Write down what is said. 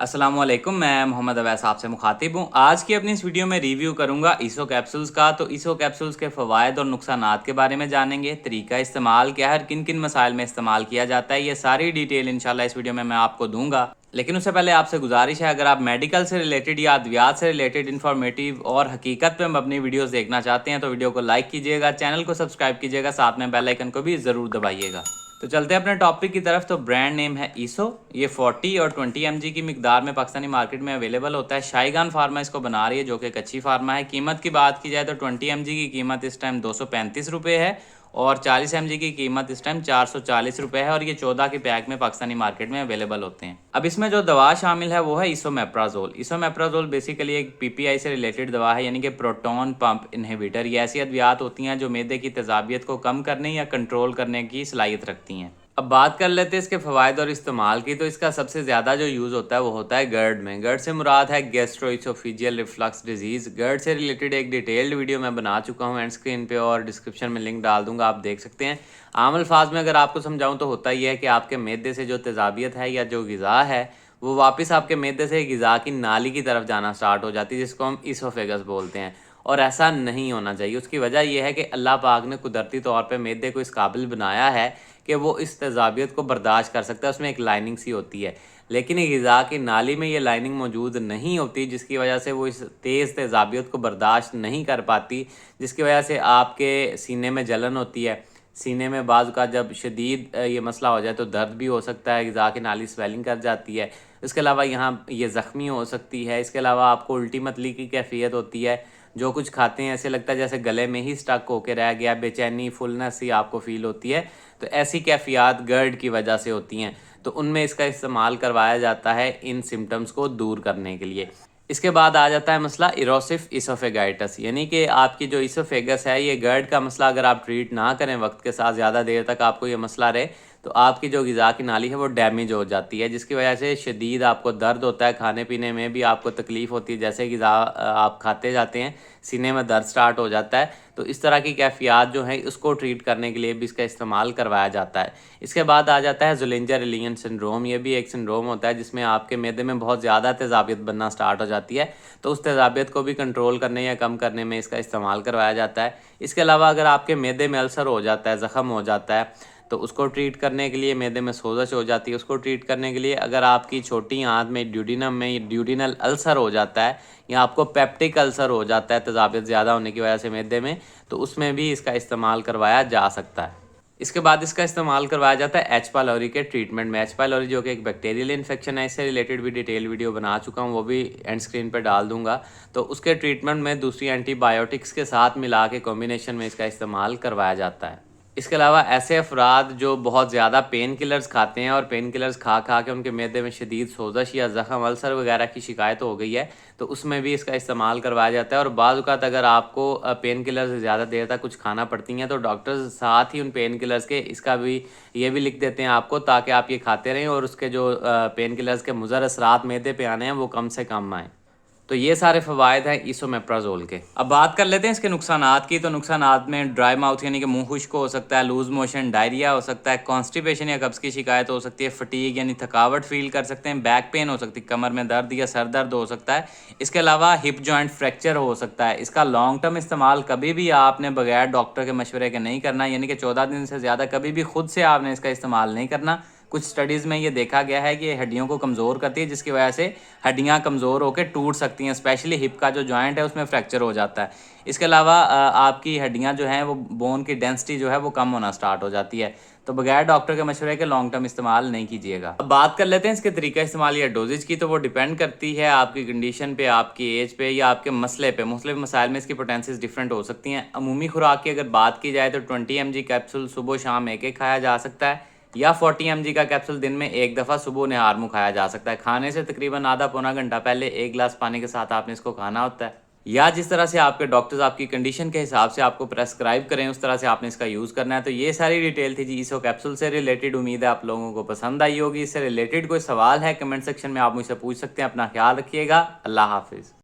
अस्सलाम वालेकुम, मैं मोहम्मद अवैस आपसे मुखातिब हूँ। आज की अपनी इस वीडियो में रिव्यू करूँगा ईसो कैप्सूल्स का। तो ईसो कैप्सूल्स के फ़वाइद और नुकसानात के बारे में जानेंगे, तरीका इस्तेमाल क्या है, किन किन मसाइल में इस्तेमाल किया जाता है, ये सारी डिटेल इंशाल्लाह इस वीडियो में मैं आपको दूंगा। लेकिन उससे पहले आपसे गुजारिश है, अगर आप मेडिकल से रिलेटेड या अद्वियात से रिलेटेड इन्फॉर्मेटिव और हकीकत पे मबनी वीडियोस देखना चाहते हैं तो वीडियो को लाइक कीजिएगा, चैनल को सब्सक्राइब कीजिएगा, साथ में बेल आइकन को भी ज़रूर दबाइएगा। तो चलते हैं अपने टॉपिक की तरफ। तो ब्रांड नेम है ईसो। ये 40 और 20 mg की मिकदार में पाकिस्तानी मार्केट में अवेलेबल होता है। शाइगान फार्मा इसको बना रही है, जो कि एक अच्छी फार्मा है। कीमत की बात की जाए तो 20 mg की कीमत इस टाइम 235 रुपये है और 40 mg की कीमत इस टाइम 440 रुपये है और ये 14 के पैक में पाकिस्तानी मार्केट में अवेलेबल होते हैं। अब इसमें जो दवा शामिल है वो है इसोमेप्राजोल। इसोमेप्राजोल बेसिकली एक पीपीआई से रिलेटेड दवा है, यानी कि प्रोटॉन पंप इनहिबिटर। ये ऐसी अद्वियात होती हैं जो मैदे की तेजाबियत को कम करने या कंट्रोल करने की सलाहियत रखती हैं। अब बात कर लेते हैं इसके फ़वाइद और इस्तेमाल की। तो इसका सबसे ज़्यादा जो यूज़ होता है वो होता है गर्ड में। गर्ड से मुराद है गैस्ट्रोइसोफेजियल रिफ्लक्स डिजीज़। गर्ड से रिलेटेड एक डिटेल्ड वीडियो मैं बना चुका हूँ, एंड स्क्रीन पे और डिस्क्रिप्शन में लिंक डाल दूंगा, आप देख सकते हैं। आम अल्फाज में अगर आपको समझाऊँ तो होता ही है कि आपके मैदे से जो तेजाबियत है या जो ग़िज़ा है वो वापस आपके मैदे से ग़िज़ा की नाली की तरफ जाना स्टार्ट हो जाती है, जिसको हम इसोफेगस बोलते हैं। और ऐसा नहीं होना चाहिए। उसकी वजह यह है कि अल्लाह पाक ने कुदरती तौर पे मैदे को इस काबिल बनाया है कि वो इस तेजाबियत को बर्दाश्त कर सकता है। उसमें एक लाइनिंग सी होती है, लेकिन ग़िज़ा की नाली में ये लाइनिंग मौजूद नहीं होती, जिसकी वजह से वो इस तेज़ तेजाबियत को बर्दाश्त नहीं कर पाती, जिसकी वजह से आपके सीने में जलन होती है। सीने में बाज़ का जब शदीद ये मसला हो जाए तो दर्द भी हो सकता है, ग़िज़ा की नाली स्वेलिंग कर जाती है। इसके अलावा यहाँ ये ज़ख्मी हो सकती है। इसके अलावा आपको उल्टी मतली की कैफियत होती है। जो कुछ खाते हैं ऐसे लगता है जैसे गले में ही स्टक होके रह गया, बेचैनी फुलनेस ही आपको फील होती है। तो ऐसी कैफियत गर्ड की वजह से होती हैं, तो उनमें इसका इस्तेमाल करवाया जाता है इन सिम्टम्स को दूर करने के लिए। इसके बाद आ जाता है मसला इरोसिव इसोफेगाइटिस, यानी कि आपकी जो इसोफेगस है, ये गर्ड का मसला अगर आप ट्रीट ना करें वक्त के साथ, ज़्यादा देर तक आपको ये मसला रहे, तो आपकी जो ग़िज़ा की नाली है वो डैमेज हो जाती है, जिसकी वजह से शदीद आपको दर्द होता है। खाने पीने में भी आपको तकलीफ़ होती है, जैसे ग़िज़ा आप खाते जाते हैं सीने में दर्द स्टार्ट हो जाता है। तो इस तरह की कैफियत जो है उसको ट्रीट करने के लिए भी इसका इस्तेमाल करवाया जाता है। इसके बाद आ जाता है ज़ुलिंजर-इलियन सिंड्रोम। ये भी एक सिंड्रोम होता है जिसमें आपके मैदे में बहुत ज़्यादा तेजाबियत बनना स्टार्ट हो जाती है, तो उस तेजाबियत को भी कंट्रोल करने या कम करने में इसका इस्तेमाल करवाया जाता है। इसके अलावा अगर आपके मैदे में अल्सर हो जाता है, ज़ख़म हो जाता है, तो उसको ट्रीट करने के लिए, मैदे में सोज़श हो जाती है, उसको ट्रीट करने के लिए अगर आपकी छोटी आंत में ड्यूडिनम में ड्यूडिनल अल्सर हो जाता है या आपको पेप्टिक अल्सर हो जाता है तेजाबियत ज़्यादा होने की वजह से मैदे में, तो उसमें भी इसका इस्तेमाल करवाया जा सकता है। इसके बाद इसका इस्तेमाल करवाया जाता है एच पाइलोरी के ट्रीटमेंट में। एच पाइलोरी जो कि एक बैक्टीरियल इन्फेक्शन है, इससे रिलेटेड भी डिटेल वीडियो बना चुका हूँ, वो भी एंड स्क्रीन पर डाल दूंगा। तो उसके ट्रीटमेंट में दूसरी एंटीबायोटिक्स के साथ मिला के कॉम्बिनेशन में इसका इस्तेमाल करवाया जाता है। इसके अलावा ऐसे अफराद जो बहुत ज़्यादा पेन किलर्स खाते हैं और पेन किलर्स खा खा के उनके मैदे में शदीद सोज़श या ज़ख़म अल्सर वगैरह की शिकायत हो गई है, तो उसमें भी इसका इस्तेमाल करवाया जाता है। और बाज़ औक़ात अगर आपको पेन किलर्स ज़्यादा देर तक कुछ खाना पड़ती हैं तो डॉक्टर्स साथ ही उन पेन किलर्स के इसका भी ये भी लिख देते हैं आपको, ताकि आप ये खाते रहें और उसके जो पेन किलर्स के मुज़र असरात मैदे पे आने हैं वो कम से कम आएँ। तो ये सारे फ़वाइद हैं इसोमेप्राजोल के। अब बात कर लेते हैं इसके नुकसानात की। तो नुकसानात में ड्राई माउथ यानी कि मुंह खुश्क हो सकता है, लूज़ मोशन, डायरिया हो सकता है, कॉन्स्टिपेशन या कब्ज़ की शिकायत हो सकती है, फटीग यानी थकावट फील कर सकते हैं, बैक पेन हो सकती है, कमर में दर्द या सर दर्द हो सकता है। इसके अलावा हिप जॉइंट फ्रैक्चर हो सकता है। इसका लॉन्ग टर्म इस्तेमाल कभी भी आपने बगैर डॉक्टर के मशवरे के नहीं करना, यानी कि 14 दिन से ज़्यादा कभी भी खुद से आपने इसका इस्तेमाल नहीं करना। कुछ स्टडीज़ में ये देखा गया है कि ये हड्डियों को कमज़ोर करती है, जिसकी वजह से हड्डियां कमज़ोर होकर टूट सकती हैं, स्पेशली हिप का जो जॉइंट है उसमें फ्रैक्चर हो जाता है। इसके अलावा आपकी हड्डियां जो हैं वो बोन की डेंसिटी जो है वो कम होना स्टार्ट हो जाती है। तो बगैर डॉक्टर के मशवरे के लॉन्ग टर्म इस्तेमाल नहीं कीजिएगा। अब बात कर लेते हैं इसके तरीका इस्तेमाल या डोजेज की। तो वो डिपेंड करती है आपकी कंडीशन पे, आपकी एज पे या आपके मसले पे। मुख्तलिफ मसाइल में इसकी पोटेंसीज डिफरेंट हो सकती हैं। अमूमी खुराक की अगर बात की जाए तो 20 mg कैप्सूल सुबह शाम एक खाया जा सकता है, या 40 mg का कैप्सूल दिन में एक दफ़ा सुबह नहार मुँह खाया जा सकता है। खाने से तकरीबन आधा पौना घंटा पहले 1 गिलास पानी के साथ आपने इसको खाना होता है, या जिस तरह से आपके डॉक्टर्स आपकी कंडीशन के हिसाब से आपको प्रेस्क्राइब करें उस तरह से आपने इसका यूज़ करना है। तो ये सारी डिटेल थी जी ईसो कैप्सूल से रिलेटेड। उम्मीद है आप लोगों को पसंद आई होगी। इससे रिलेटेड कोई सवाल है कमेंट सेक्शन में आप मुझसे पूछ सकते हैं। अपना ख्याल रखिएगा। अल्लाह हाफिज़।